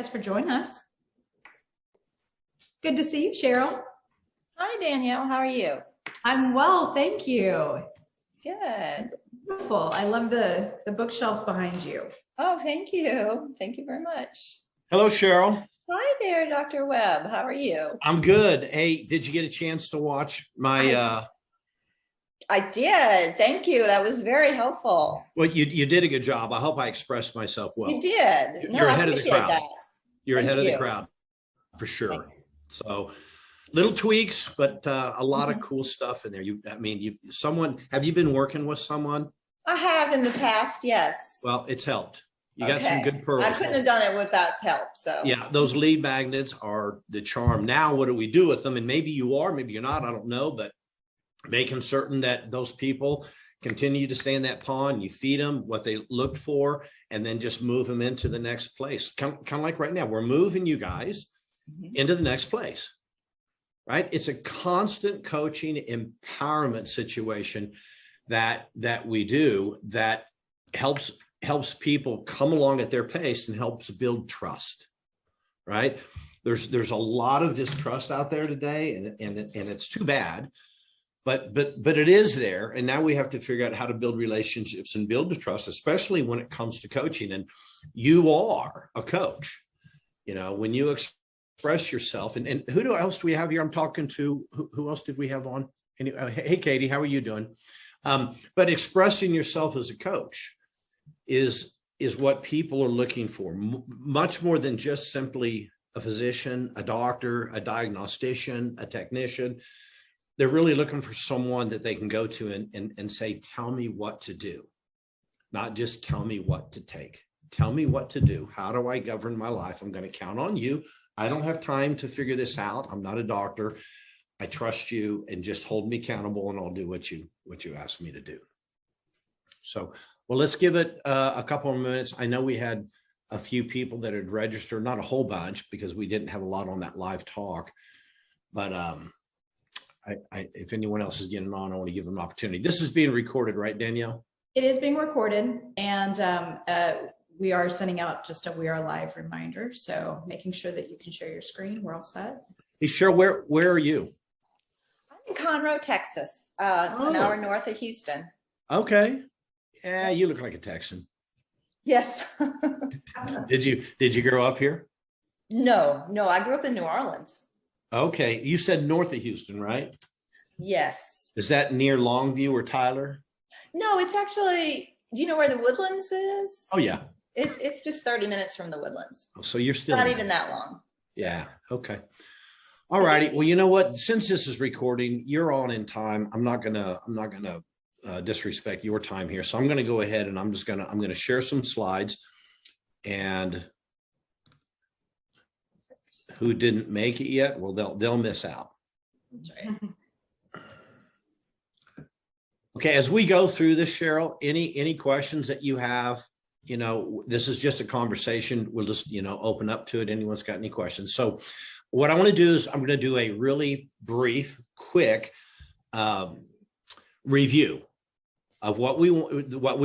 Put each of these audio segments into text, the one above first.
guys for joining us. Good to see you, Cheryl. Hi, Danielle. How are you? I'm well, thank you. Good. Beautiful. I love the bookshelf behind you. Oh, thank you. Thank you very much. Hello, Cheryl. Hi there, Dr. Webb. How are you? I'm good. Hey, did you get a chance to watch my I did. Thank you. That was very helpful. well, you did a good job. I hope I expressed myself well. You did. You're ahead of the crowd. That. You're Thank ahead of the you. crowd for sure. So little tweaks, but a lot of cool stuff in there. Have you been working with someone? I have in the past, yes. Well, it's helped. You got some good pearls. I couldn't have done it without help. So yeah, those lead magnets are the charm. Now, what do we do with them? And maybe you are, maybe you're not, I don't know, but making certain that those people continue to stay in that pond, you feed them what they looked for, and then just move them into the next place. Kind of like right now, we're moving you guys into the next place, right? It's a constant coaching empowerment situation that we do that helps people come along at their pace and helps build trust, right? There's a lot of distrust out there today, and it's too bad, but it is there. And now we have to figure out how to build relationships and build the trust, especially when it comes to coaching. And you are a coach, when you express yourself. And who else do we have here? I'm talking to, who else did we have on? Hey, Katie, how are you doing? But expressing yourself as a coach is what people are looking for, much more than just simply a physician, a doctor, a diagnostician, a technician. They're really looking for someone that they can go to and say, tell me what to do, not just tell me what to take. Tell me what to do. How do I govern my life? I'm going to count on you. I don't have time to figure this out. I'm not a doctor. I trust you, and just hold me accountable, and I'll do what you ask me to do. So, well, let's give it a couple of minutes. I know we had a few people that had registered, not a whole bunch because we didn't have a lot on that live talk, but if anyone else is getting on, I want to give them an opportunity. This is being recorded, right, Danielle? It is being recorded, and we are sending out just a "We Are Live" reminder. So making sure that you can share your screen. We're all set. Hey, Cheryl, where are you? I'm in Conroe, Texas, an hour north of Houston. Okay. Yeah, you look like a Texan. Yes. Did you grow up here? No, I grew up in New Orleans. Okay. You said north of Houston, right? Yes. Is that near Longview or Tyler? No, it's actually, do you know where the Woodlands is? Oh, yeah. It's just 30 minutes from the Woodlands. So you're still not even that long. Yeah. Okay. All righty. Well, you know what? Since this is recording, you're on in time. I'm not gonna disrespect your time here. So I'm going to go ahead and I'm going to share some slides, and who didn't make it yet, well, they'll miss out. That's right. Okay. As we go through this, Cheryl, any questions that you have, this is just a conversation. We'll just, open up to it. Anyone's got any questions. So what I want to do is I'm going to do a really brief, quick review of what we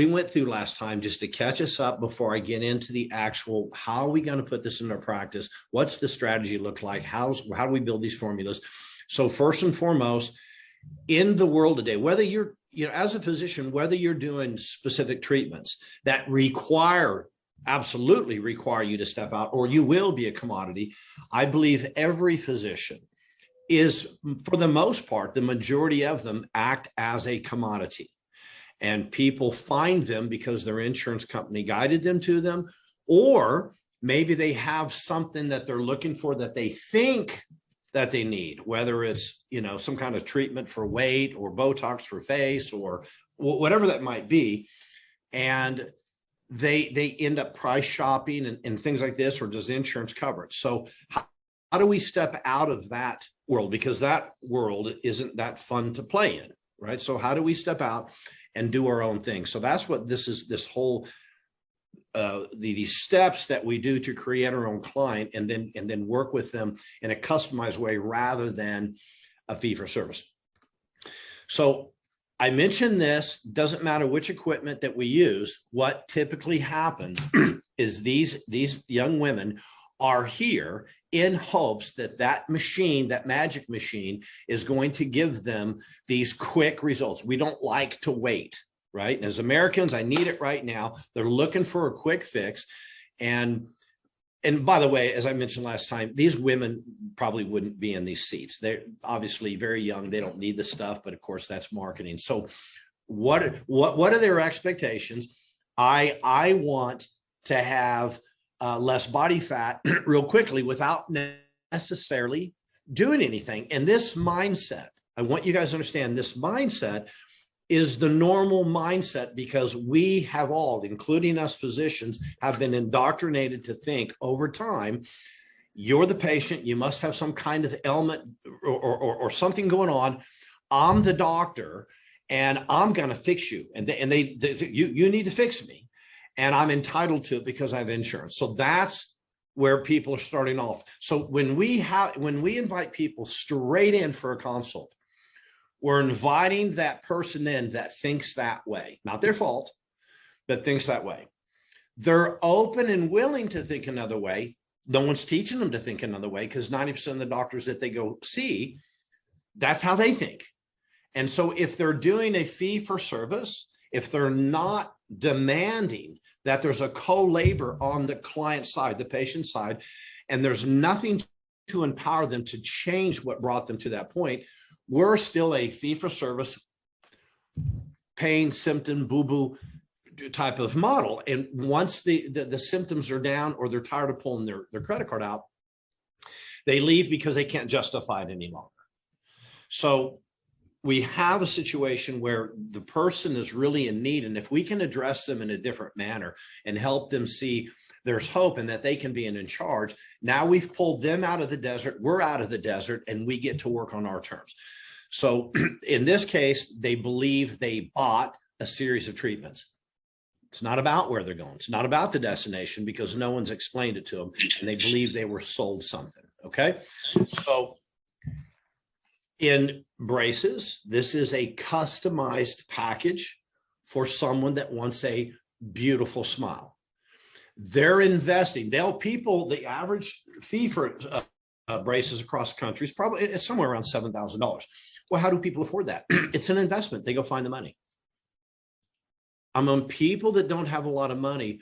went through last time, just to catch us up before I get into the actual, how are we going to put this into practice? What's the strategy look like? How do we build these formulas? So first and foremost, in the world today, whether you're, as a physician, whether you're doing specific treatments that absolutely require you to step out, or you will be a commodity, I believe every physician is, for the most part, the majority of them act as a commodity. And people find them because their insurance company guided them to them, or maybe they have something that they're looking for that they think that they need, whether it's, some kind of treatment for weight or Botox for face or whatever that might be. And they end up price shopping and things like this, or does insurance cover it? So how do we step out of that world? Because that world isn't that fun to play in, right? So how do we step out and do our own thing? So that's what this whole, these steps that we do to create our own client and then work with them in a customized way rather than a fee for service. So I mentioned this, doesn't matter which equipment that we use, what typically happens is these young women are here in hopes that that machine, that magic machine, is going to give them these quick results. We don't like to wait, right? And as Americans, I need it right now. They're looking for a quick fix. And by the way, as I mentioned last time, these women probably wouldn't be in these seats. They're obviously very young. They don't need the stuff, but of course that's marketing. So what are their expectations? I want to have less body fat real quickly without necessarily doing anything. And this mindset, I want you guys to understand, this mindset is the normal mindset, because we have all, including us physicians, have been indoctrinated to think over time, you're the patient, you must have some kind of ailment or something going on. I'm the doctor and I'm going to fix you. And they say, you need to fix me. And I'm entitled to it because I have insurance. So that's where people are starting off. So when we invite people straight in for a consult, we're inviting that person in that thinks that way, not their fault, but thinks that way. They're open and willing to think another way. No one's teaching them to think another way, because 90% of the doctors that they go see, that's how they think. And so if they're doing a fee for service, if they're not demanding that there's a co-labor on the client side, the patient side, and there's nothing to empower them to change what brought them to that point, we're still a fee for service, pain, symptom, boo-boo type of model. And once the symptoms are down, or they're tired of pulling their credit card out, they leave because they can't justify it any longer. So we have a situation where the person is really in need. And if we can address them in a different manner and help them see there's hope and that they can be in charge, now we've pulled them out of the desert, we're out of the desert, and we get to work on our terms. So in this case, they believe they bought a series of treatments. It's not about where they're going. It's not about the destination, because no one's explained it to them, and they believe they were sold something. Okay. So in braces, this is a customized package for someone that wants a beautiful smile. They're investing. The average fee for braces across the country is probably, it's somewhere around $7,000. Well, how do people afford that? It's an investment. They go find the money. Among people that don't have a lot of money,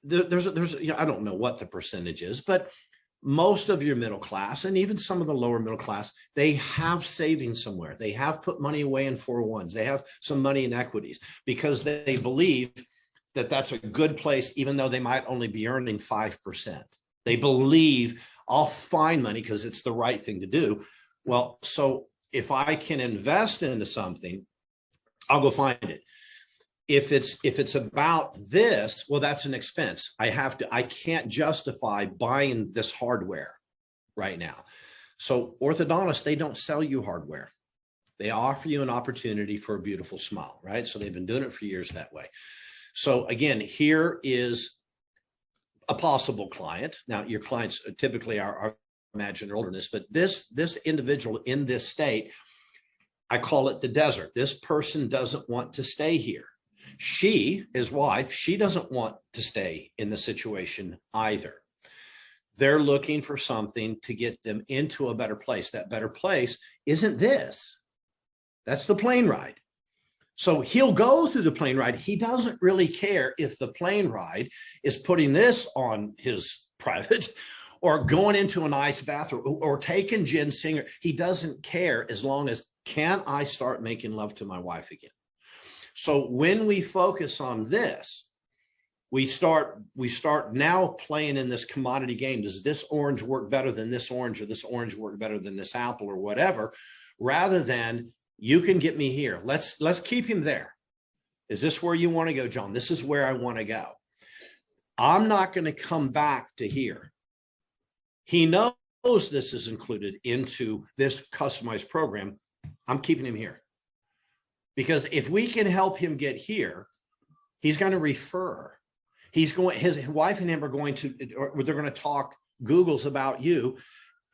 there's I don't know what the percentage is, but most of your middle class, and even some of the lower middle class, they have savings somewhere. They have put money away in 401s. They have some money in equities, because they believe that that's a good place, even though they might only be earning 5%. They believe, I'll find money because it's the right thing to do. Well, so if I can invest into something, I'll go find it. If it's about this, well, that's an expense. I can't justify buying this hardware right now. So orthodontists, they don't sell you hardware. They offer you an opportunity for a beautiful smile, right? So they've been doing it for years that way. So again, here is a possible client. Now, your clients typically are imagine older than this, but this individual in this state, I call it the desert. This person doesn't want to stay here. She, his wife, she doesn't want to stay in the situation either. They're looking for something to get them into a better place. That better place isn't this. That's the plane ride. So he'll go through the plane ride. He doesn't really care if the plane ride is putting this on his private or going into an ice bath or taking ginseng. He doesn't care, as long as, can I start making love to my wife again? So when we focus on this, we start now playing in this commodity game. Does this orange work better than this orange, or this orange work better than this apple, or whatever, rather than, you can get me here. Let's keep him there. Is this where you want to go, John? This is where I want to go. I'm not going to come back to here. He knows this is included into this customized program. I'm keeping him here. Because if we can help him get here, he's going to refer. His wife and him are going to, or they're going to talk Googles about you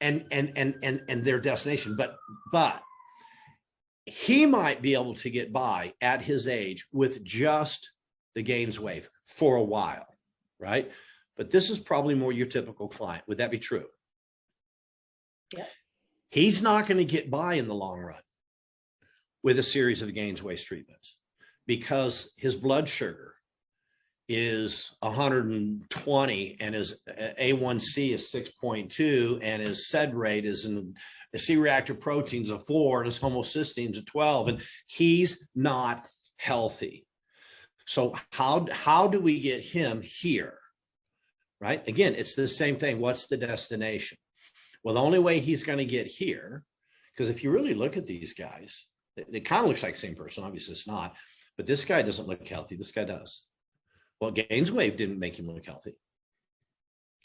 and their destination. But he might be able to get by at his age with just the gains wave for a while, right? but this is probably more your typical client. Would that be true? Yeah. He's not going to get by in the long run with a series of gains waste treatments because his blood sugar is 120 and his A1C is 6.2 and his SED rate is in C-reactive proteins of 4 and his homocysteines of 12, and he's not healthy. So how do we get him here? Right? Again, it's the same thing. What's the destination? Well, the only way he's going to get here, because if you really look at these guys, it kind of looks like the same person. Obviously, it's not. But this guy doesn't look healthy. This guy does. Well, Gainswave didn't make him look healthy.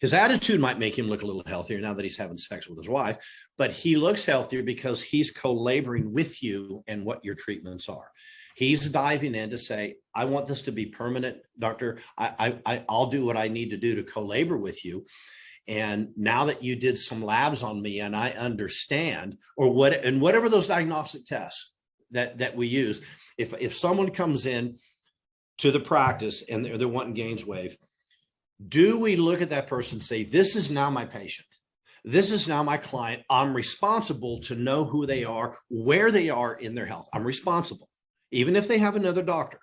His attitude might make him look a little healthier now that he's having sex with his wife, but he looks healthier because he's co-laboring with you and what your treatments are. He's diving in to say, I want this to be permanent, doctor. I'll do what I need to do to co-labor with you. And now that you did some labs on me and I understand, or whatever those diagnostic tests that we use, if someone comes in to the practice and they're wanting Gainswave, do we look at that person and say, this is now my patient. This is now my client. I'm responsible to know who they are, where they are in their health. I'm responsible. Even if they have another doctor,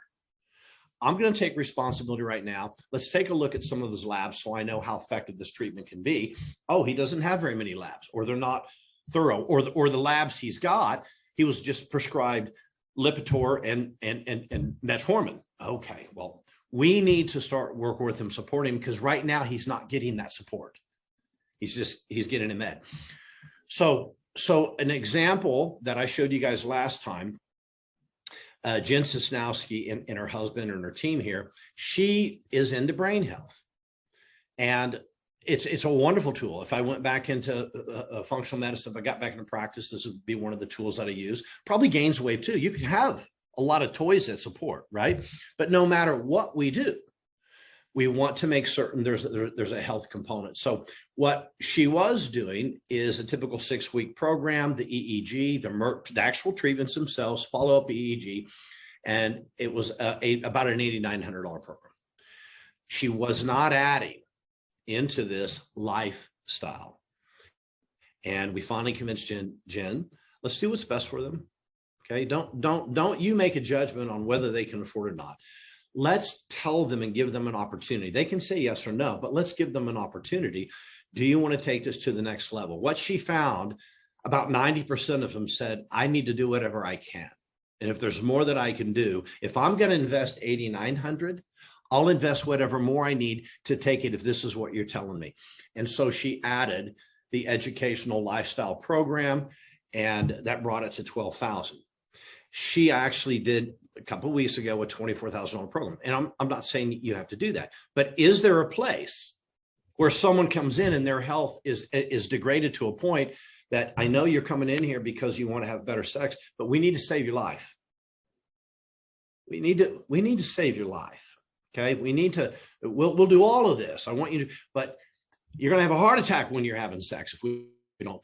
I'm going to take responsibility right now. Let's take a look at some of his labs so I know how effective this treatment can be. Oh, he doesn't have very many labs, or they're not thorough, or the labs he's got, he was just prescribed Lipitor and metformin. Okay, well, we need to start working with him, supporting him, because right now he's not getting that support. He's getting a med. So an example that I showed you guys last time, Jen Sosnowski and her husband and her team here, she is into brain health. And it's a wonderful tool. If I went back into functional medicine, if I got back into practice, this would be one of the tools that I use. Probably Gainswave too. You can have a lot of toys that support, right? But no matter what we do, we want to make certain there's a health component. So what she was doing is a typical 6-week program, the EEG, the actual treatments themselves, follow-up EEG, and it was about an $8,900 program. She was not adding into this lifestyle. And we finally convinced Jen, let's do what's best for them. Okay, don't you make a judgment on whether they can afford it or not. Let's tell them and give them an opportunity. They can say yes or no, but let's give them an opportunity. Do you want to take this to the next level? What she found, about 90% of them said, I need to do whatever I can. And if there's more that I can do, if I'm going to invest $8,900, I'll invest whatever more I need to take it if this is what you're telling me. And so she added the educational lifestyle program, and that brought it to $12,000. She actually did a couple of weeks ago a $24,000 program. And I'm not saying you have to do that, but is there a place where someone comes in and their health is degraded to a point that I know you're coming in here because you want to have better sex, but we need to save your life. We need to save your life. Okay. We'll do all of this. I want you to, but you're going to have a heart attack when you're having sex. If we don't,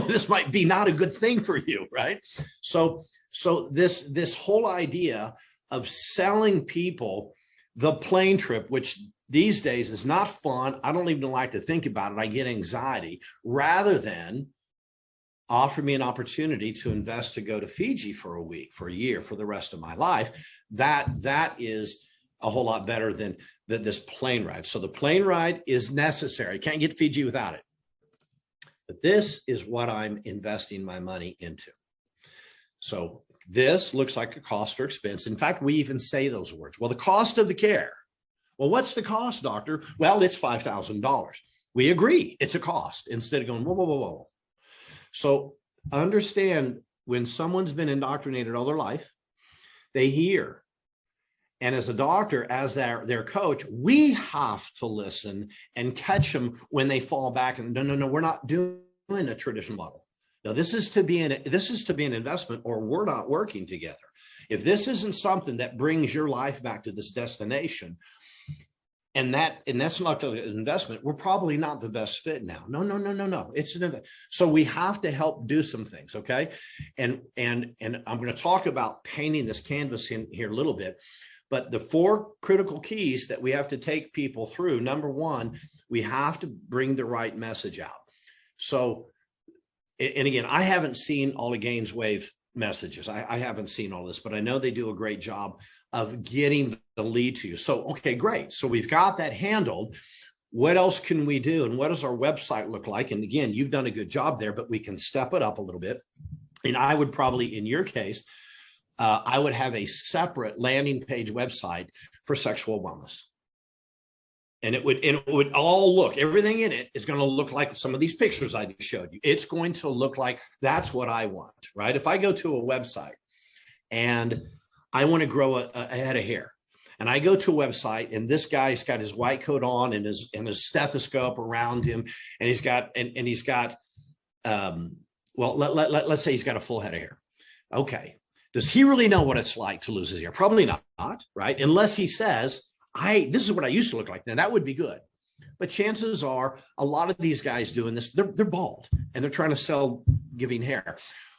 this might be not a good thing for you. Right. So this whole idea of selling people the plane trip, which these days is not fun. I don't even like to think about it. I get anxiety, rather than offer me an opportunity to invest to go to Fiji for a week, for a year, for the rest of my life. That is a whole lot better than this plane ride. So the plane ride is necessary. Can't get to Fiji without it. But this is what I'm investing my money into. So this looks like a cost or expense. In fact, we even say those words. Well, the cost of the care. Well, what's the cost, doctor? Well, it's $5,000. We agree it's a cost, instead of going, whoa, whoa, whoa, whoa. So understand, when someone's been indoctrinated all their life, they hear. And as a doctor, as their coach, we have to listen and catch them when they fall back. And no, we're not doing a traditional model. No, this is to be an investment, or we're not working together. If this isn't something that brings your life back to this destination, and that's not the investment, we're probably not the best fit now. No. It's an investment. So we have to help do some things. Okay. And I'm going to talk about painting this canvas in here a little bit, But the 4 critical keys that we have to take people through, number one, we have to bring the right message out. So, and again, I haven't seen all the GainsWave messages. I haven't seen all this, but I know they do a great job of getting the lead to you. So, okay, great. So we've got that handled. What else can we do? And what does our website look like? And again, you've done a good job there, but we can step it up a little bit. And I would probably, in your case, I would have a separate landing page website for sexual wellness. And it would all look, everything in it is going to look like some of these pictures I just showed you. It's going to look like that's what I want, right? If I go to a website and I want to grow a head of hair, and I go to a website and this guy's got his white coat on and his stethoscope around him, and he's got well, let's say he's got a full head of hair. Okay. Does he really know what it's like to lose his hair? Probably not, right? Unless he says, this is what I used to look like. Now that would be good. But chances are a lot of these guys doing this, they're bald and they're trying to sell giving hair.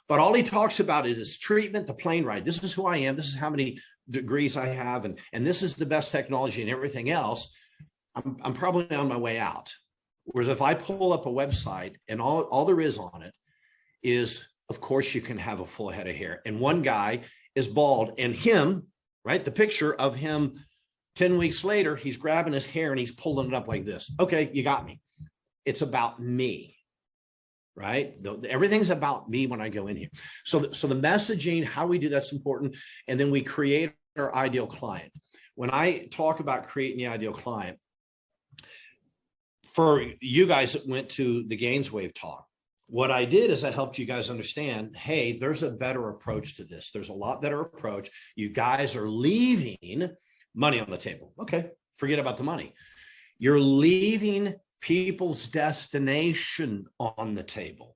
But all he talks about is his treatment, the plane ride. This is who I am. This is how many degrees I have. And this is the best technology and everything else. I'm probably on my way out. Whereas if I pull up a website and all there is on it is, of course, you can have a full head of hair. And one guy is bald, and him, right? The picture of him 10 weeks later, he's grabbing his hair and he's pulling it up like this. Okay, you got me. It's about me, right? Everything's about me when I go in here. So the messaging, how we do that's important. And then we create our ideal client. When I talk about creating the ideal client, for you guys that went to the GainsWave talk, what I did is I helped you guys understand, hey, there's a better approach to this. There's a lot better approach. You guys are leaving money on the table. Okay, forget about the money. You're leaving people's destination on the table.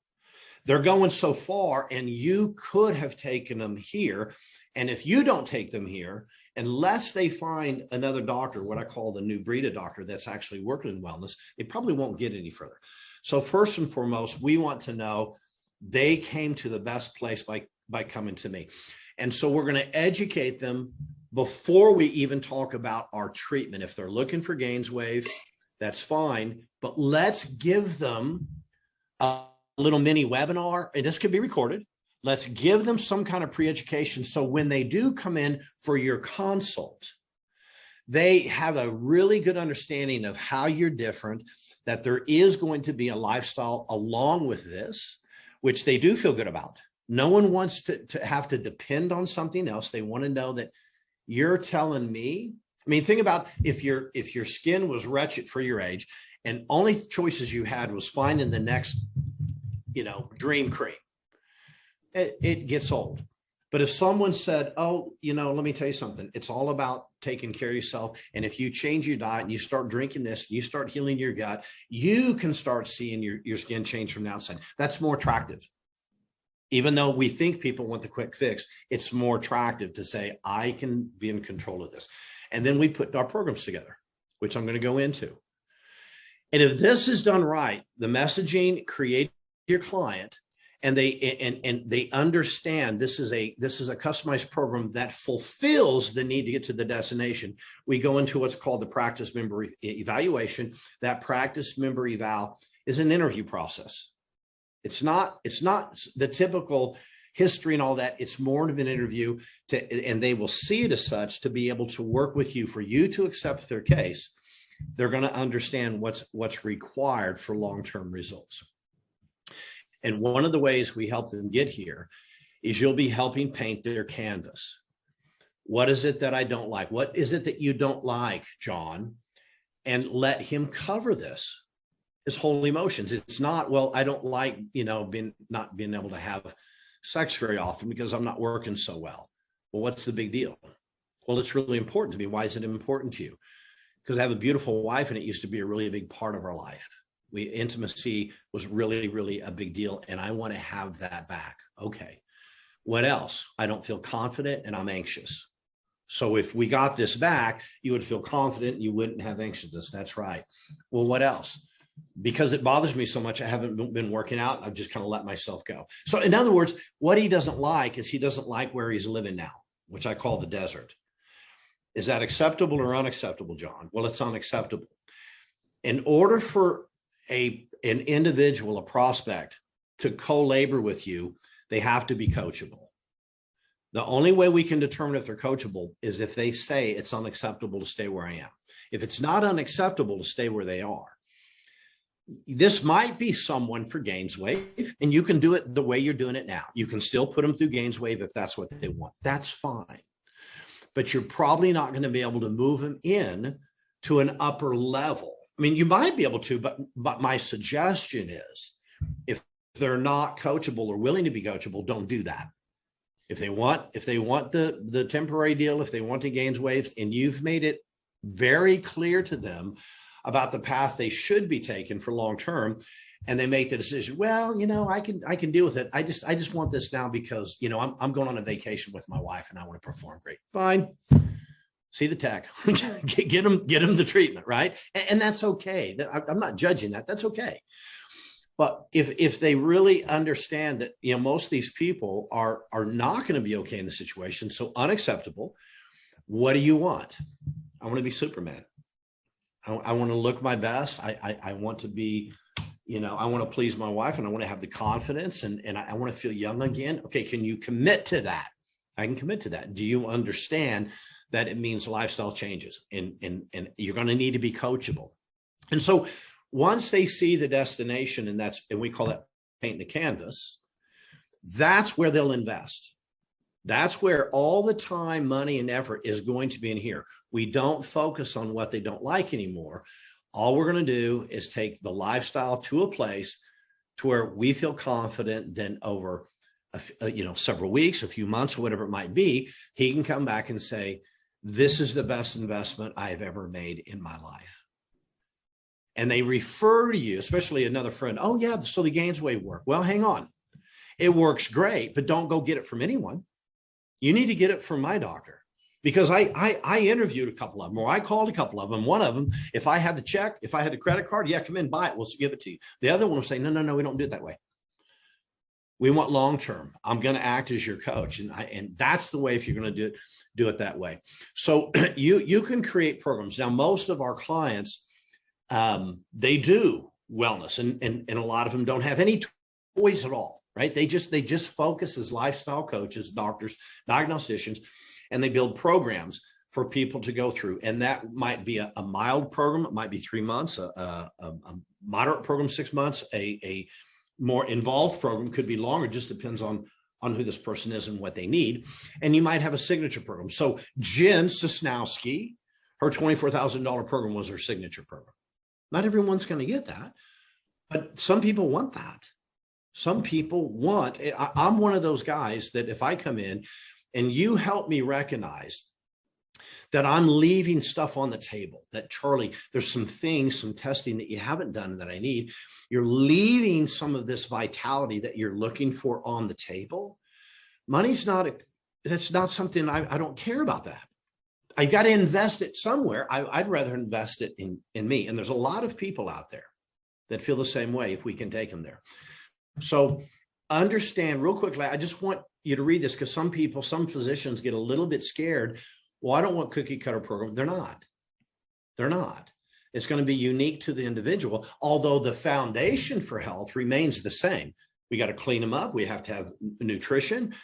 They're going so far, and you could have taken them here. And if you don't take them here, unless they find another doctor, what I call the new breed of doctor that's actually working in wellness, they probably won't get any further. So first and foremost, we want to know they came to the best place by coming to me. And so we're going to educate them before we even talk about our treatment. If they're looking for GainsWave, that's fine, but let's give them a little mini webinar, and this could be recorded. Let's give them some kind of pre-education. So when they do come in for your consult, they have a really good understanding of how you're different, that there is going to be a lifestyle along with this, which they do feel good about. No one wants to have to depend on something else. They want to know that you're telling me. I mean, think about if your skin was wretched for your age and only choices you had was finding the next, dream cream. It gets old. But if someone said, oh, let me tell you something, it's all about taking care of yourself. And if you change your diet and you start drinking this, and you start healing your gut, you can start seeing your skin change from the outside. That's more attractive. Even though we think people want the quick fix, it's more attractive to say, I can be in control of this. And then we put our programs together, which I'm going to go into. And if this is done right, the messaging, create your client, and they understand this is a customized program that fulfills the need to get to the destination. We go into what's called the practice member evaluation. That practice member eval is an interview process. It's not the typical history and all that. It's more of an interview and they will see it as such to be able to work with you, for you to accept their case. They're going to understand what's required for long-term results. And one of the ways we help them get here is you'll be helping paint their canvas. What is it that I don't like? What is it that you don't like, John? And let him cover this, his whole emotions. It's not, well, I don't like, not being able to have sex very often because I'm not working so well. Well, what's the big deal? Well, it's really important to me. Why is it important to you? Because I have a beautiful wife and it used to be a really big part of our life. Intimacy was really, really a big deal. And I want to have that back. Okay. What else? I don't feel confident and I'm anxious. So if we got this back, you would feel confident and you wouldn't have anxiousness. That's right. Well, what else? Because it bothers me so much, I haven't been working out. I've just kind of let myself go. So in other words, what he doesn't like is he doesn't like where he's living now, which I call the desert. Is that acceptable or unacceptable, John? Well, it's unacceptable. In order for an individual, a prospect, to co-labor with you, they have to be coachable. The only way we can determine if they're coachable is if they say it's unacceptable to stay where I am. If it's not unacceptable to stay where they are, this might be someone for GainsWave, and you can do it the way you're doing it now. You can still put them through GainsWave if that's what they want. That's fine. But you're probably not going to be able to move them in to an upper level. I mean, you might be able to, but my suggestion is if they're not coachable or willing to be coachable, don't do that. If they want the temporary deal, if they want the GainsWaves, and you've made it very clear to them about the path they should be taken for long term, and they make the decision, well, I can deal with it. I just want this now because I'm going on a vacation with my wife and I want to perform great. Fine. See the tech. get them the treatment, right? And that's okay. I'm not judging that. That's okay. But if they really understand that, most of these people are not going to be okay in the situation, so unacceptable. What do you want? I want to be Superman. I want to look my best. I want to be, I want to please my wife, and I want to have the confidence, and I want to feel young again. Okay, can you commit to that? I can commit to that. Do you understand that it means lifestyle changes, and you're going to need to be coachable? And so once they see the destination, and we call that paint the canvas, that's where they'll invest. That's where all the time, money, and effort is going to be in here. We don't focus on what they don't like anymore. All we're going to do is take the lifestyle to a place to where we feel confident. Then over several weeks, a few months, or whatever it might be, he can come back and say, this is the best investment I have ever made in my life. And they refer to you, especially another friend. Oh yeah, so the GainsWave work. Well, hang on. It works great, but don't go get it from anyone. You need to get it from my doctor, because I interviewed a couple of them, or I called a couple of them. One of them, if I had the check, if I had the credit card, yeah, come in, buy it. We'll give it to you. The other one will say, no, we don't do it that way. We want long-term. I'm going to act as your coach. And that's the way, if you're going to do it that way. So you can create programs. Now, most of our clients, they do wellness, and a lot of them don't have any toys at all, right? They just focus as lifestyle coaches, doctors, diagnosticians, and they build programs for people to go through. And that might be a mild program. It might be 3 months, a moderate program, 6 months, a more involved program could be longer. Just depends on who this person is and what they need. And you might have a signature program. So Jen Sosnowski, her $24,000 program was her signature program. Not everyone's going to get that, but some people want that. Some people want, I'm one of those guys that if I come in and you help me recognize that I'm leaving stuff on the table, that Charlie, there's some things, some testing that you haven't done that I need. You're leaving some of this vitality that you're looking for on the table. Money's that's not something I don't care about that. I got to invest it somewhere. I'd rather invest it in me. And there's a lot of people out there that feel the same way if we can take them there. So understand real quickly, I just want you to read this, because some physicians get a little bit scared. Well, I don't want cookie cutter program. They're not. It's going to be unique to the individual, although the foundation for health remains the same. We got to clean them up. We have to have nutrition,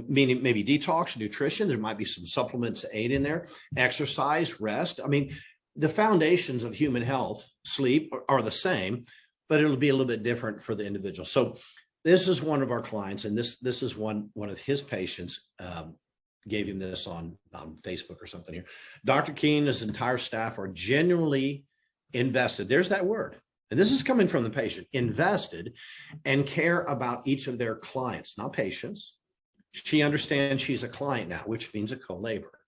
meaning maybe detox, nutrition. There might be some supplements to aid in there, exercise, rest. I mean, the foundations of human health, sleep, are the same, but it'll be a little bit different for the individual. So this is one of our clients, and this is one of his patients, gave him this on Facebook or something here. Dr. Keen and his entire staff are genuinely invested. There's that word. And this is coming from the patient, invested, and care about each of their clients, not patients. She understands she's a client now, which means a co-laborer.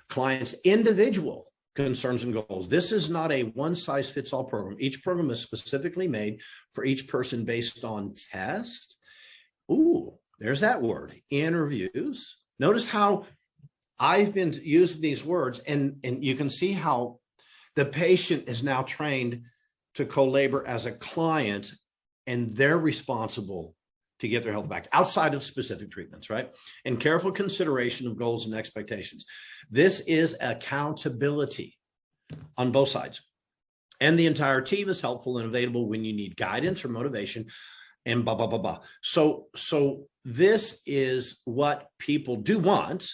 Clients' individual concerns and goals. This is not a one-size-fits-all program. Each program is specifically made for each person based on test. Ooh, there's that word, interviews. Notice how I've been using these words, and you can see how the patient is now trained to co-labor as a client, and they're responsible to get their health back outside of specific treatments, right? And careful consideration of goals and expectations. This is accountability on both sides. And the entire team is helpful and available when you need guidance or motivation and blah, blah, blah, blah. So this is what people do want.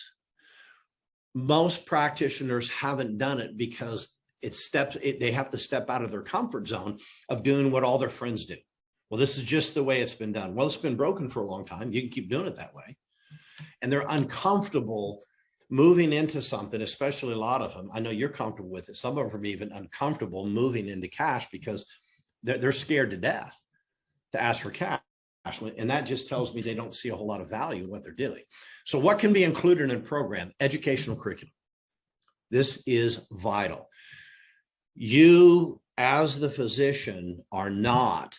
Most practitioners haven't done it because they have to step out of their comfort zone of doing what all their friends do. Well, this is just the way it's been done. Well, it's been broken for a long time. You can keep doing it that way. And they're uncomfortable moving into something, especially a lot of them. I know you're comfortable with it. Some of them are even uncomfortable moving into cash because they're scared to death to ask for cash. And that just tells me they don't see a whole lot of value in what they're doing. So what can be included in a program? Educational curriculum. This is vital. You, as the physician, are not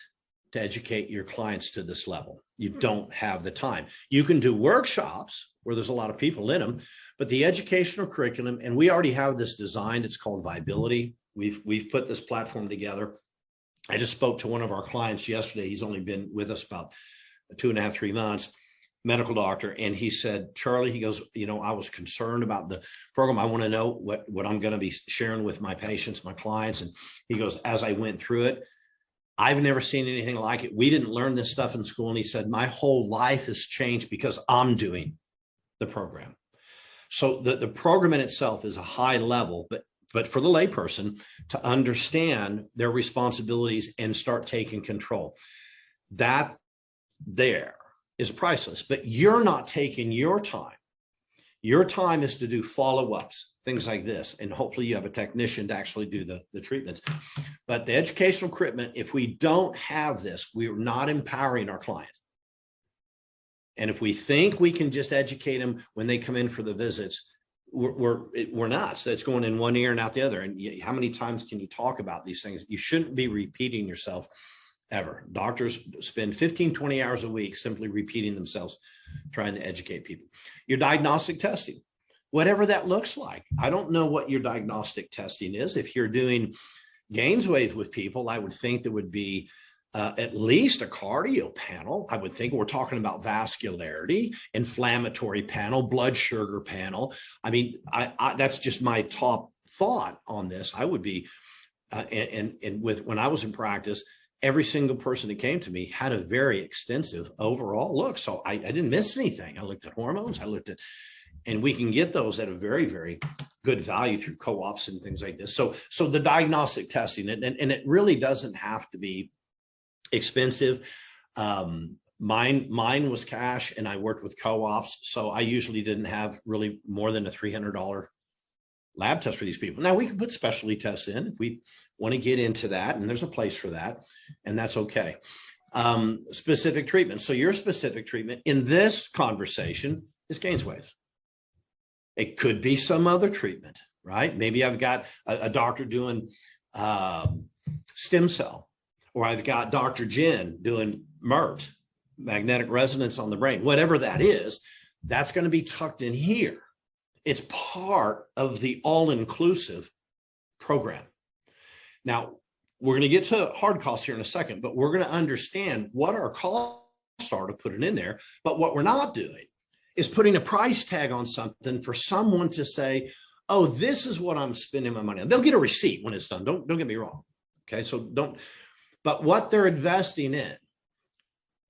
to educate your clients to this level. You don't have the time. You can do workshops where there's a lot of people in them, but the educational curriculum, and we already have this designed, it's called Viability. We've put this platform together. I just spoke to one of our clients yesterday. He's only been with us about 2.5, 3 months, medical doctor. And he said, Charlie, he goes, I was concerned about the program. I want to know what I'm going to be sharing with my patients, my clients. And he goes, as I went through it, I've never seen anything like it. We didn't learn this stuff in school. And he said, my whole life has changed because I'm doing the program. So the program in itself is a high level, but for the layperson to understand their responsibilities and start taking control, that there is priceless. But you're not taking your time. Your time is to do follow-ups, things like this. And hopefully you have a technician to actually do the treatments. But the educational equipment, if we don't have this, we're not empowering our client. And if we think we can just educate them when they come in for the visits, we're not. So it's going in one ear and out the other. And how many times can you talk about these things? You shouldn't be repeating yourself ever. Doctors spend 15, 20 hours a week simply repeating themselves, trying to educate people. Your diagnostic testing, whatever that looks like. I don't know what your diagnostic testing is. If you're doing gains wave with people, I would think there would be at least a cardio panel. I would think we're talking about vascularity, inflammatory panel, blood sugar panel. I mean, that's just my top thought on this. I would be, when I was in practice, every single person that came to me had a very extensive overall look. So I didn't miss anything. I looked at hormones, and we can get those at a very, very good value through co-ops and things like this. So the diagnostic testing, and it really doesn't have to be expensive. Mine was cash, and I worked with co-ops. So I usually didn't have really more than a $300 lab test for these people. Now we can put specialty tests in if we want to get into that, and there's a place for that, and that's okay. Specific treatment. So your specific treatment in this conversation is gains waves. It could be some other treatment, right? Maybe I've got a doctor doing stem cell, or I've got Dr. Jen doing MERT, magnetic resonance on the brain, whatever that is, that's going to be tucked in here. It's part of the all-inclusive program. Now, we're going to get to hard costs here in a second, but we're going to understand what our costs are to put it in there. But what we're not doing is putting a price tag on something for someone to say, oh, this is what I'm spending my money on. They'll get a receipt when it's done. Don't get me wrong. Okay, so don't. But what they're investing in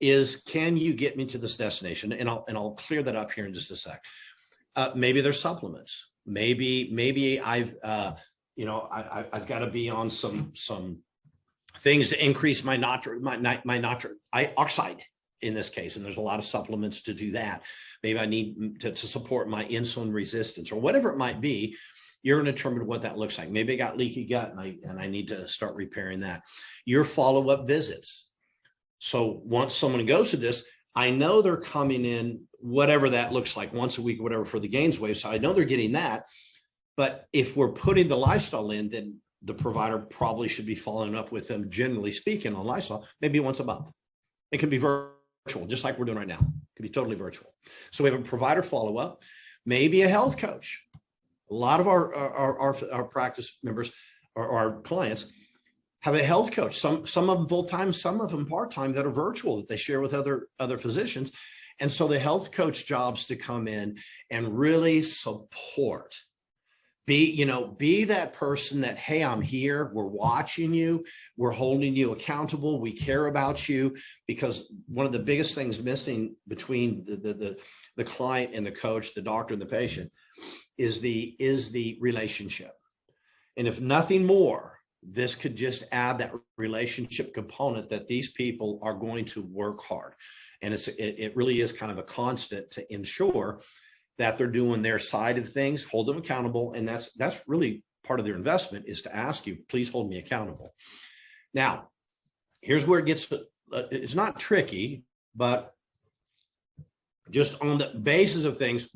is, can you get me to this destination? And I'll clear that up here in just a sec. Maybe there's supplements. Maybe I've got to be on some things to increase my nitric oxide in this case. And there's a lot of supplements to do that. Maybe I need to support my insulin resistance or whatever it might be. You're going to determine what that looks like. Maybe I got leaky gut and I need to start repairing that. Your follow-up visits. So once someone goes to this, I know they're coming in, whatever that looks like, once a week or whatever for the gains wave. So I know they're getting that. But if we're putting the lifestyle in, then the provider probably should be following up with them, generally speaking, on lifestyle, maybe once a month. It can be virtual, just like we're doing right now. It can be totally virtual. So we have a provider follow-up, maybe a health coach. A lot of our practice members or our clients, have a health coach, some of them full-time, some of them part-time that are virtual that they share with other physicians. And so the health coach jobs to come in and really support, be that person that, hey, I'm here, we're watching you, we're holding you accountable, we care about you. Because one of the biggest things missing between the client and the coach, the doctor and the patient, is the relationship. And if nothing more, this could just add that relationship component that these people are going to work hard. And it really is kind of a constant to ensure that they're doing their side of things, hold them accountable. And that's really part of their investment, is to ask you, please hold me accountable. Now, here's where it gets, it's not tricky, but just on the basis of things,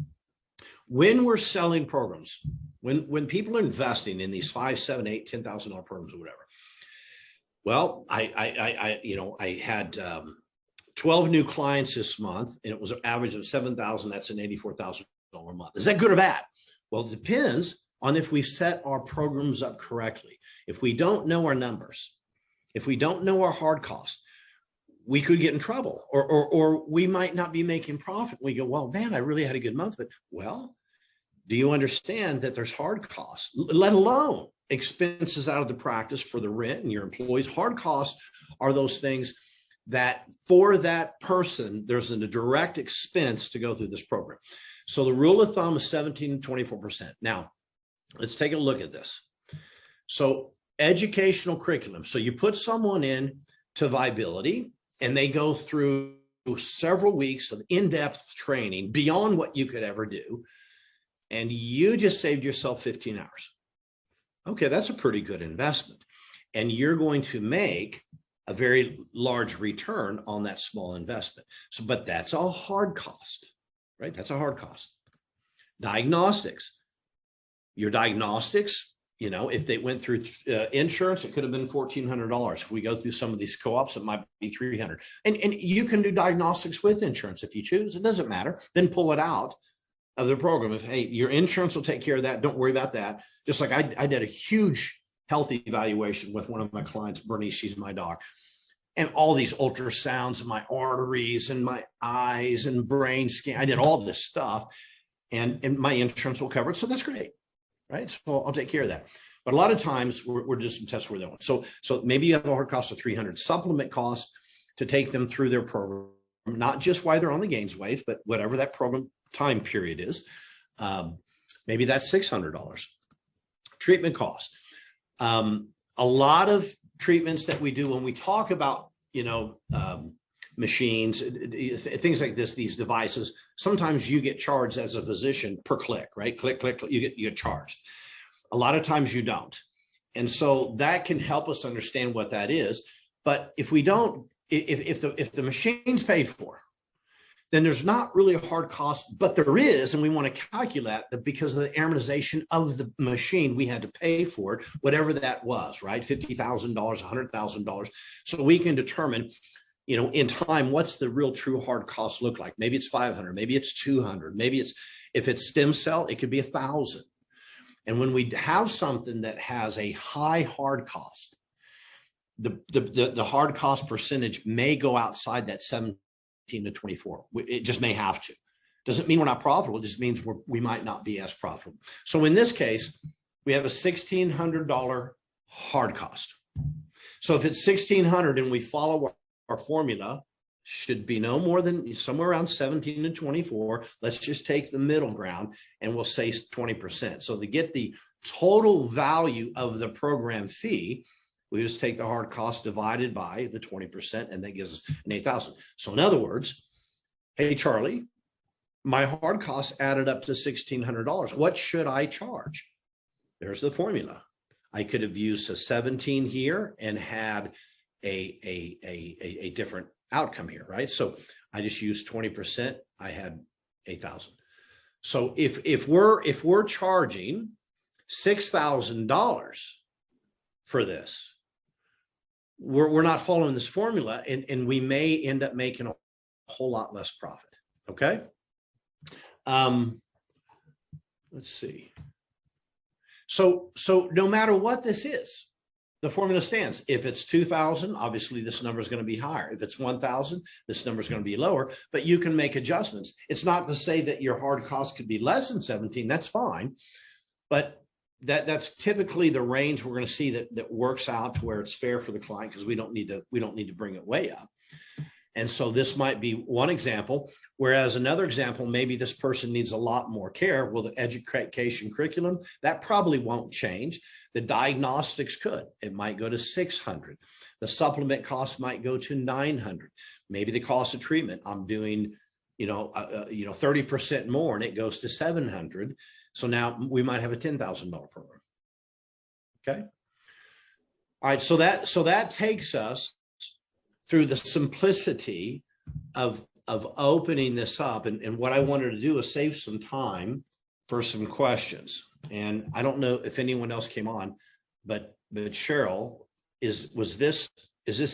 when we're selling programs, when people are investing in these $5,000, $7,000, $8,000, $10,000 programs or whatever. Well, I had 12 new clients this month, and it was an average of 7,000. That's an $84,000 a month. Is that good or bad? Well, it depends on if we've set our programs up correctly. If we don't know our numbers, if we don't know our hard costs, we could get in trouble, or we might not be making profit. We go, well, man, I really had a good month. But, well, do you understand that there's hard costs, let alone expenses out of the practice for the rent and your employees? Hard costs are those things that for that person, there's a direct expense to go through this program. So the rule of thumb is 17 to 24%. Now, let's take a look at this. So educational curriculum. So you put someone in to viability, and they go through several weeks of in-depth training beyond what you could ever do. And you just saved yourself 15 hours. Okay, that's a pretty good investment. And you're going to make a very large return on that small investment. So, but that's a hard cost, right? That's a hard cost. Diagnostics. Your diagnostics, if they went through insurance, it could have been $1,400. If we go through some of these co-ops, it might be $300. And you can do diagnostics with insurance if you choose. It doesn't matter. Then pull it out of the program. If, hey, your insurance will take care of that, don't worry about that. Just like I did a huge health evaluation with one of my clients, Bernice, she's my doc, and all these ultrasounds of my arteries and my eyes and brain scan. I did all this stuff, and my insurance will cover it. So that's great, right? So I'll take care of that. But a lot of times we're just tests where they want. So maybe you have a hard cost of $300, supplement cost to take them through their program, not just while they're on the gains wave, but whatever that program time period is. Maybe that's $600. Treatment cost. A lot of treatments that we do when we talk about, machines, things like this, these devices, sometimes you get charged as a physician per click, right? Click, you get charged. A lot of times you don't. And so that can help us understand what that is. But if we don't, if the machine's paid for, then there's not really a hard cost, but there is, and we want to calculate that because of the amortization of the machine, we had to pay for it, whatever that was, right? $50,000, $100,000. So we can determine, in time, what's the real true hard cost look like? Maybe it's 500, maybe it's 200, maybe if it's stem cell, it could be 1,000. And when we have something that has a high hard cost, the hard cost percentage may go outside that 17 to 24. It just may have to. Doesn't mean we're not profitable. It just means we might not be as profitable. So in this case, we have a $1,600 hard cost. So if it's $1,600 and we follow our formula, should be no more than somewhere around 17 to 24. Let's just take the middle ground and we'll say 20%. So to get the total value of the program fee, we just take the hard cost divided by the 20%, and that gives us an 8,000. So in other words, hey, Charlie, my hard costs added up to $1,600. What should I charge? There's the formula. I could have used a 17 here and had a different outcome here, right? So I just used 20%. I had 8,000. So if we're charging $6,000 for this, we're not following this formula, and we may end up making a whole lot less profit. Okay. Let's see. So no matter what this is, the formula stands. If it's 2,000, obviously this number is going to be higher. If it's 1,000, this number is going to be lower, but you can make adjustments. It's not to say that your hard cost could be less than 17. That's fine. But that's typically the range we're going to see that works out to where it's fair for the client, because we don't need to bring it way up. And so this might be one example, whereas another example, maybe this person needs a lot more care. Well, the education curriculum, that probably won't change. The diagnostics could. It might go to 600. The supplement cost might go to 900. Maybe the cost of treatment, I'm doing, 30% more, and it goes to 700. So now we might have a $10,000 program. Okay. All right. So that takes us through the simplicity of opening this up. And what I wanted to do is save some time for some questions. And I don't know if anyone else came on, but Cheryl, is this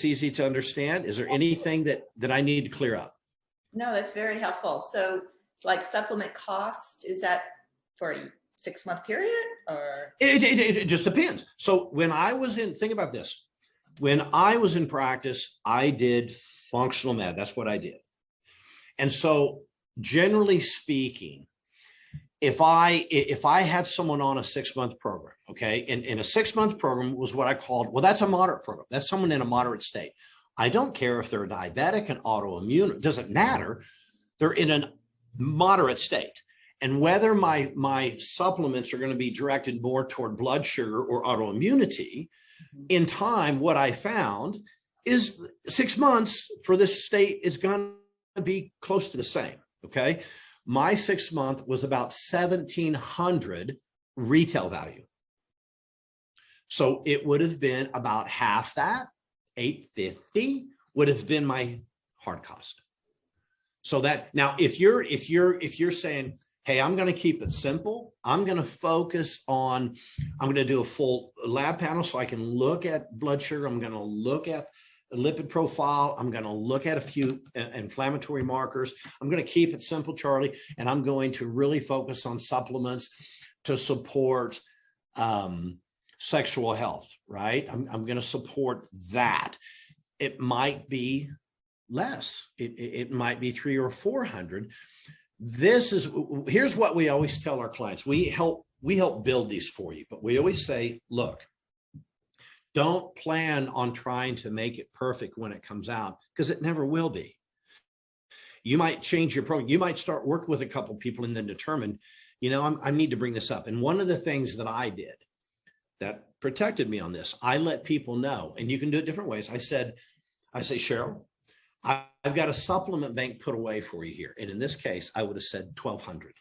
easy to understand? Is there anything that I need to clear up? No, that's very helpful. So like supplement cost, is that for a 6-month period or? It just depends. So when I was think about this, when I was in practice, I did functional med. That's what I did. And so generally speaking, if I had someone on a 6-month program, okay, and a 6-month program was what I called, well, that's a moderate program. That's someone in a moderate state. I don't care if they're diabetic and autoimmune, it doesn't matter. They're in a moderate state. And whether my supplements are going to be directed more toward blood sugar or autoimmunity, in time, what I found is 6 months for this state is going to be close to the same. Okay. My 6-month was about 1,700 retail value. So it would have been about half that, 850 would have been my hard cost. So that now, if you're saying, hey, I'm going to keep it simple, I'm going to focus on, I'm going to do a full lab panel so I can look at blood sugar, I'm going to look at lipid profile, I'm going to look at a few inflammatory markers. I'm going to keep it simple, Charlie, and I'm going to really focus on supplements to support sexual health, right? I'm going to support that. It might be less. It might be 300 or 400. Here's what we always tell our clients. We help build these for you, but we always say, look, don't plan on trying to make it perfect when it comes out, because it never will be. You might change your program. You might start work with a couple of people and then determine, I need to bring this up. And one of the things that I did that protected me on this, I let people know, and you can do it different ways. I say, Cheryl, I've got a supplement bank put away for you here. And in this case, I would have said 1,200.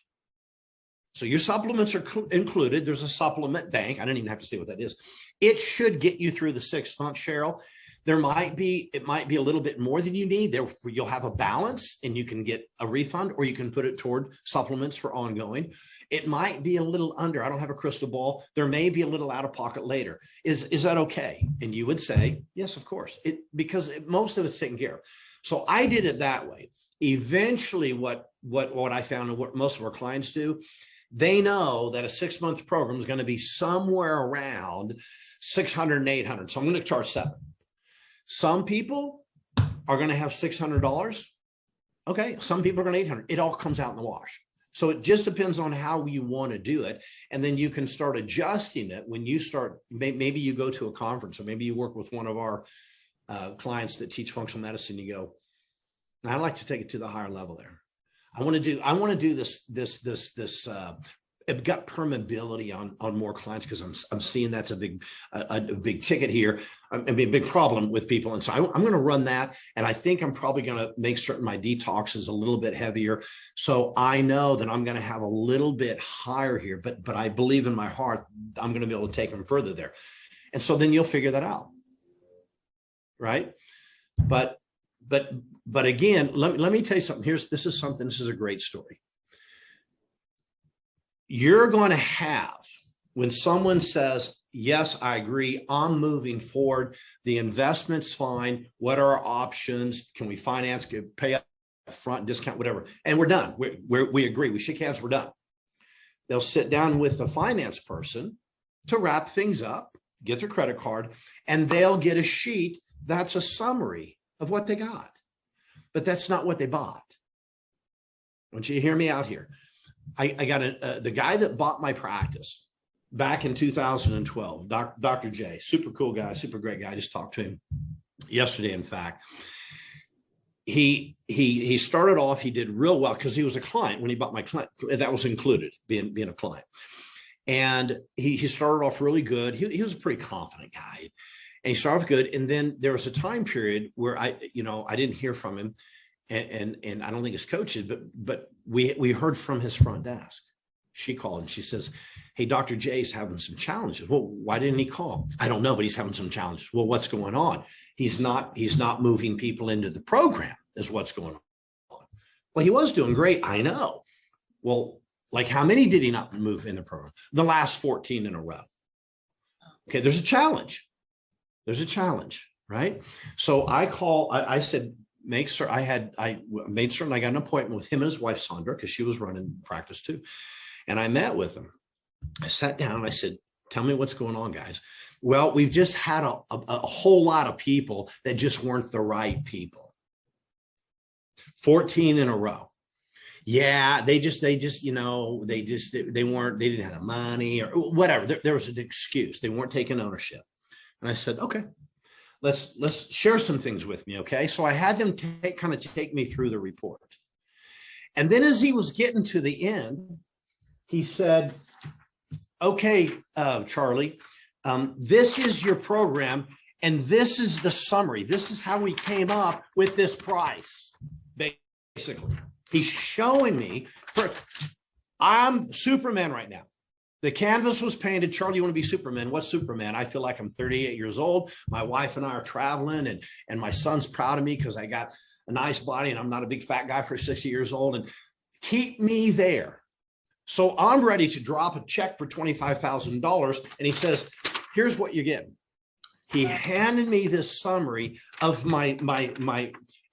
So your supplements are included. There's a supplement bank. I don't even have to say what that is. It should get you through the 6 months, Cheryl. It might be a little bit more than you need. Therefore, you'll have a balance and you can get a refund, or you can put it toward supplements for ongoing. It might be a little under. I don't have a crystal ball. There may be a little out of pocket later. Is that okay? And you would say, yes, of course, because most of it's taken care of. So I did it that way. Eventually, what I found and what most of our clients do, they know that a 6-month program is going to be somewhere around 600 and 800. So I'm going to charge 7. Some people are going to have $600. Okay. Some people are going to 800. It all comes out in the wash. So it just depends on how you want to do it. And then you can start adjusting it when you start, maybe you go to a conference, or maybe you work with one of our clients that teach functional medicine. You go, I'd like to take it to the higher level there. I want to do this gut permeability on more clients, because I'm seeing that's a big ticket here, a big problem with people. And so I'm going to run that. And I think I'm probably going to make certain my detox is a little bit heavier. So I know that I'm going to have a little bit higher here, but I believe in my heart, I'm going to be able to take them further there. And so then you'll figure that out. Right. But again, let me tell you something. This is a great story. You're going to have, when someone says, yes, I agree, I'm moving forward, the investment's fine, what are our options? Can we finance, pay up front, discount, whatever? And we're done. We agree. We shake hands, we're done. They'll sit down with the finance person to wrap things up, get their credit card, and they'll get a sheet that's a summary of what they got. But that's not what they bought. I want you to hear me out here. I got the guy that bought my practice back in 2012, Dr. J, super cool guy, super great guy. I just talked to him yesterday, in fact. He started off, he did real well because he was a client when he bought my client. That was included, being a client. And he started off really good. He was a pretty confident guy. And he started off good. And then there was a time period where I didn't hear from him. And I don't think his coach did, but we heard from his front desk. She called and she says, hey, Dr. J's having some challenges. Well, why didn't he call? I don't know, but he's having some challenges. Well, what's going on? He's not moving people into the program is what's going on. Well, he was doing great. I know. Well, like how many did he not move in the program? The last 14 in a row. Okay, there's a challenge. There's a challenge, right? So I said, make sure I made certain I got an appointment with him and his wife, Sandra, because she was running practice too. And I met with him. I sat down and I said, tell me what's going on, guys. Well, we've just had a whole lot of people that just weren't the right people. 14 in a row. Yeah, they didn't have the money or whatever. There was an excuse. They weren't taking ownership. And I said, okay, let's share some things with me. Okay. So I had them take me through the report. And then as he was getting to the end, he said, okay, Charlie, this is your program. And this is the summary. This is how we came up with this price. Basically, he's showing me I'm Superman right now. The canvas was painted. Charlie, you want to be Superman? What's Superman? I feel like I'm 38 years old. My wife and I are traveling and my son's proud of me because I got a nice body and I'm not a big fat guy for 60 years old, and keep me there. So I'm ready to drop a check for $25,000. And he says, here's what you're getting. He handed me this summary of my,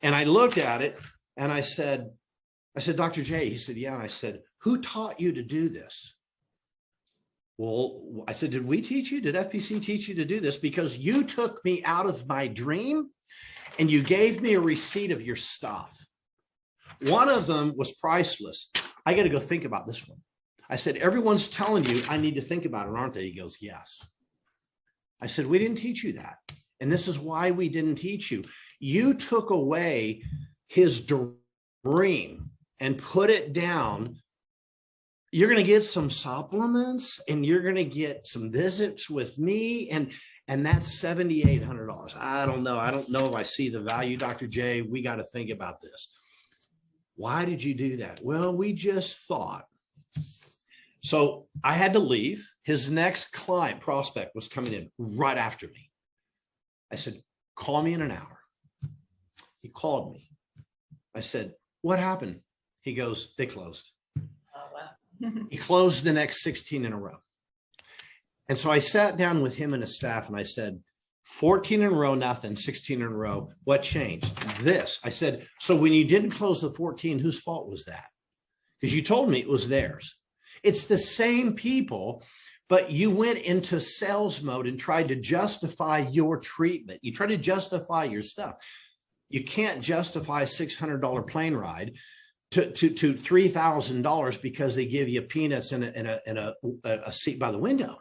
and I looked at it and I said, Dr. J, he said, yeah. And I said, who taught you to do this? Well, I said, did we teach you? Did FPC teach you to do this? Because you took me out of my dream and you gave me a receipt of your stuff. One of them was priceless. I got to go think about this one. I said, everyone's telling you I need to think about it, aren't they? He goes, yes. I said, we didn't teach you that. And this is why we didn't teach you. You took away his dream and put it down. You're going to get some supplements and you're going to get some visits with me. And that's $7,800. I don't know. I don't know if I see the value, Dr. J. We got to think about this. Why did you do that? Well, we just thought. So I had to leave. His next client prospect was coming in right after me. I said, call me in an hour. He called me. I said, what happened? He goes, they closed. He closed the next 16 in a row. And so I sat down with him and his staff and I said, 14 in a row, nothing, 16 in a row. What changed? This. I said, so when you didn't close the 14, whose fault was that? Because you told me it was theirs. It's the same people, but you went into sales mode and tried to justify your treatment. You tried to justify your stuff. You can't justify a $600 plane ride to $3,000 because they give you peanuts and a seat by the window.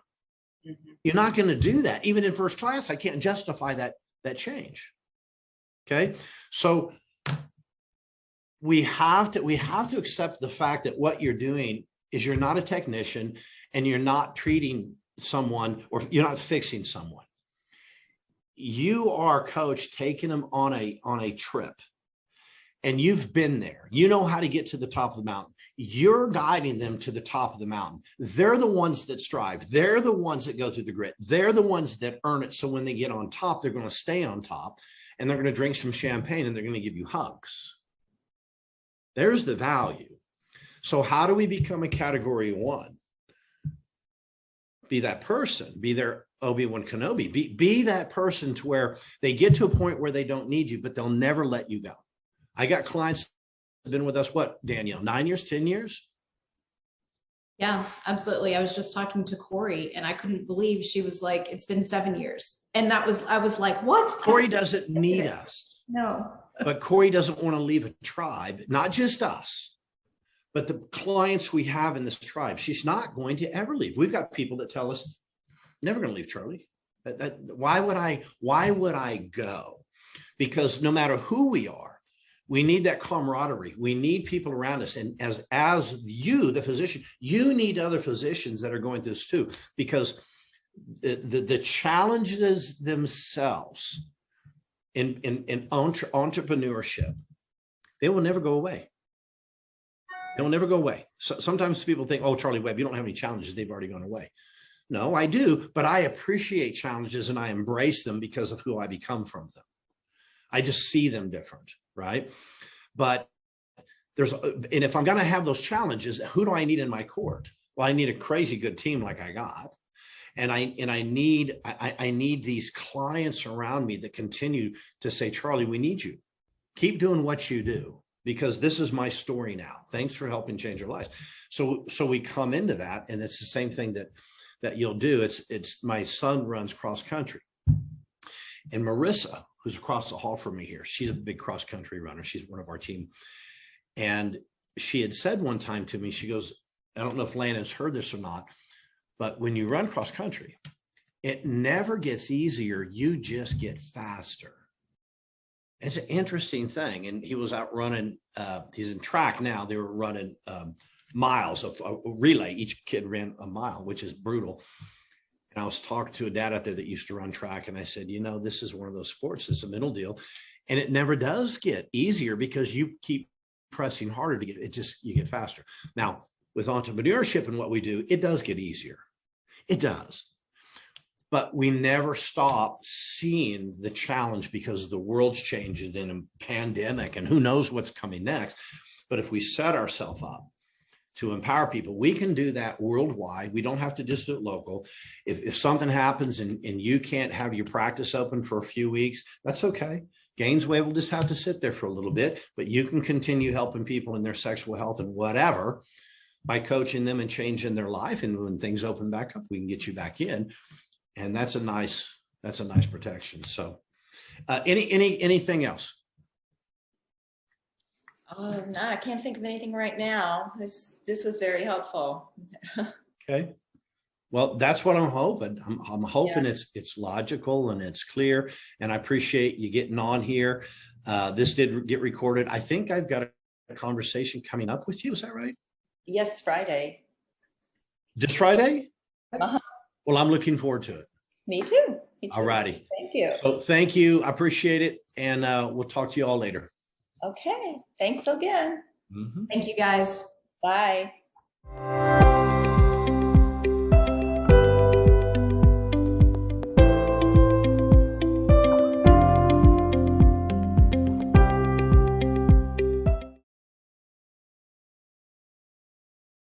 Mm-hmm. You're not going to do that. Even in first class, I can't justify that change. Okay. So we have to accept the fact that what you're doing is you're not a technician and you're not treating someone or you're not fixing someone. You are a coach taking them on a trip. And you've been there. You know how to get to the top of the mountain. You're guiding them to the top of the mountain. They're the ones that strive. They're the ones that go through the grit. They're the ones that earn it. So when they get on top, they're going to stay on top and they're going to drink some champagne and they're going to give you hugs. There's the value. So how do we become a category 1? Be that person, be their Obi-Wan Kenobi, be that person to where they get to a point where they don't need you, but they'll never let you go. I got clients that have been with us, what, Danielle, 9 years, 10 years? Yeah, absolutely. I was just talking to Corey and I couldn't believe she was like, it's been 7 years. And I was like, what? Corey doesn't need us, No. but Corey doesn't want to leave a tribe, not just us, but the clients we have in this tribe. She's not going to ever leave. We've got people that tell us, never going to leave Charlie. Why would I go? Because no matter who we are, we need that camaraderie. We need people around us. And as you, the physician, you need other physicians that are going through this too, because the challenges themselves in entrepreneurship, they will never go away. They will never go away. So sometimes people think, oh, Charlie Webb, you don't have any challenges. They've already gone away. No, I do, but I appreciate challenges and I embrace them because of who I become from them. I just see them different, right? But and if I'm going to have those challenges, who do I need in my court? Well, I need a crazy good team like I got. And I need these clients around me that continue to say, Charlie, we need you. Keep doing what you do, because this is my story now. Thanks for helping change your lives. So we come into that, and it's the same thing that you'll do. It's my son runs cross country, and Marissa, who's across the hall from me here, she's a big cross country runner. She's one of our team. And she had said one time to me, she goes, I don't know if Landon's heard this or not, but when you run cross country, it never gets easier. You just get faster. It's an interesting thing. And he was out running, he's in track now. They were running miles of a relay. Each kid ran a mile, which is brutal. And I was talking to a dad out there that used to run track. And I said, this is one of those sports. It's a mental deal. And it never does get easier because you keep pressing harder to get it. You get faster. Now, with entrepreneurship and what we do, it does get easier. It does. But we never stop seeing the challenge because the world's changing in a pandemic and who knows what's coming next. But if we set ourselves up to empower people, we can do that worldwide. We don't have to just do it local. If something happens and you can't have your practice open for a few weeks, that's okay. Gainesway will just have to sit there for a little bit, but you can continue helping people in their sexual health and whatever by coaching them and changing their life. And when things open back up, we can get you back in. And that's a nice protection. So anything else? Oh, no, I can't think of anything right now. This was very helpful. Okay. Well, that's what I'm hoping. I'm hoping it's logical and it's clear. And I appreciate you getting on here. This did get recorded. I think I've got a conversation coming up with you. Is that right? Yes, Friday. This Friday? Uh-huh. Well, I'm looking forward to it. Me too. All righty. Thank you. So thank you. I appreciate it. And we'll talk to you all later. Okay. Thanks again. Thank you guys. Bye.